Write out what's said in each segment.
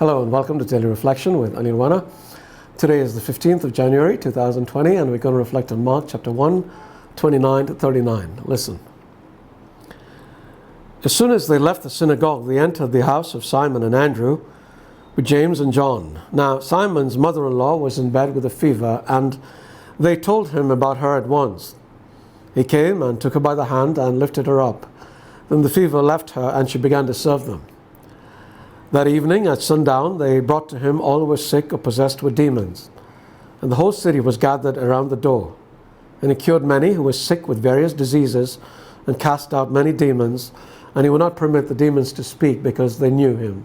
Hello and welcome to Daily Reflection with Anirwana. Today is the 15th of January 2020 and we're going to reflect on Mark chapter 1, 29 to 39. Listen. As soon as they left the synagogue, they entered the house of Simon and Andrew with James and John. Now Simon's mother-in-law was in bed with a fever, and they told him about her at once. He came and took her by the hand and lifted her up. Then the fever left her and she began to serve them. That evening at sundown they brought to him all who were sick or possessed with demons. And the whole city was gathered around the door. And he cured many who were sick with various diseases and cast out many demons. And he would not permit the demons to speak because they knew him.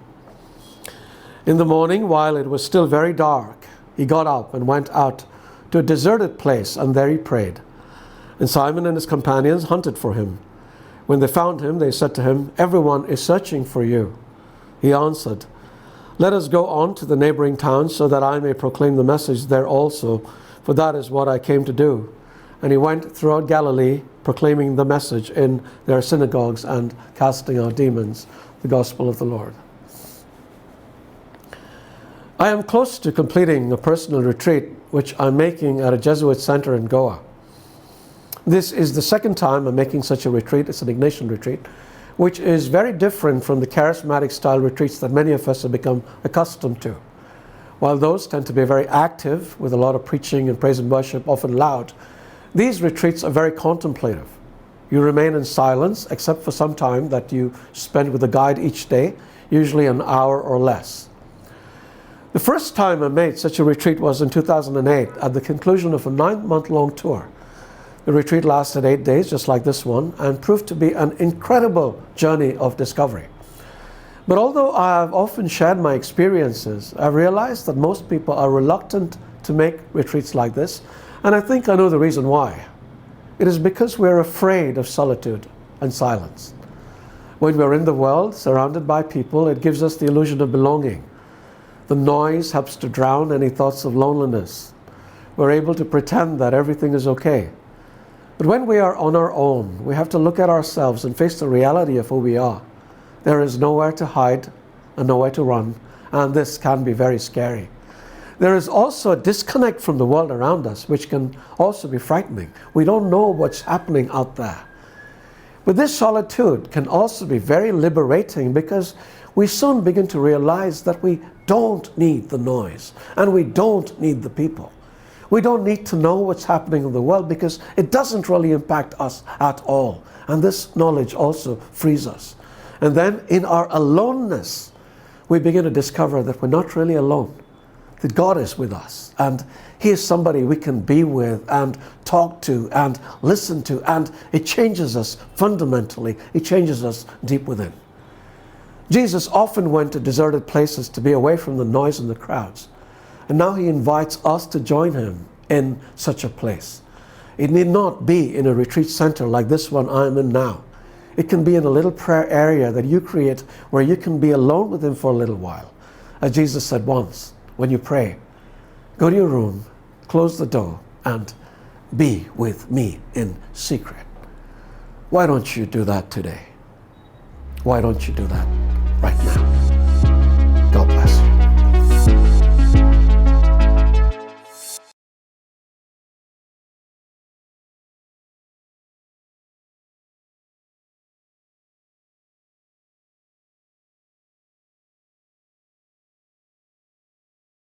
In the morning, while it was still very dark, he got up and went out to a deserted place, and there he prayed. And Simon and his companions hunted for him. When they found him, they said to him, "Everyone is searching for you." He answered, "Let us go on to the neighboring towns so that I may proclaim the message there also, for that is what I came to do." And he went throughout Galilee, proclaiming the message in their synagogues and casting out demons. The Gospel of the Lord. I am close to completing a personal retreat which I'm making at a Jesuit center in Goa. This is the second time I'm making such a retreat. It's an Ignatian retreat, which is very different from the charismatic style retreats that many of us have become accustomed to. While those tend to be very active with a lot of preaching and praise and worship, often loud, these retreats are very contemplative. You remain in silence except for some time that you spend with a guide each day, usually an hour or less. The first time I made such a retreat was in 2008 at the conclusion of a 9-month-long tour. The retreat lasted 8 days, just like this one, and proved to be an incredible journey of discovery. But although I have often shared my experiences, I've realized that most people are reluctant to make retreats like this, and I think I know the reason why. It is because we're afraid of solitude and silence. When we're in the world, surrounded by people, it gives us the illusion of belonging. The noise helps to drown any thoughts of loneliness. We're able to pretend that everything is okay. But when we are on our own, we have to look at ourselves and face the reality of who we are. There is nowhere to hide and nowhere to run, and this can be very scary. There is also a disconnect from the world around us, which can also be frightening. We don't know what's happening out there. But this solitude can also be very liberating, because we soon begin to realize that we don't need the noise and we don't need the people. We don't need to know what's happening in the world because it doesn't really impact us at all. And this knowledge also frees us. And then in our aloneness, we begin to discover that we're not really alone, that God is with us. And He is somebody we can be with and talk to and listen to. And it changes us fundamentally. It changes us deep within. Jesus often went to deserted places to be away from the noise and the crowds. And now He invites us to join Him in such a place. It need not be in a retreat center like this one I'm in now. It can be in a little prayer area that you create where you can be alone with Him for a little while. As Jesus said once, when you pray, go to your room, close the door, and be with me in secret. Why don't you do that today? Why don't you do that right now?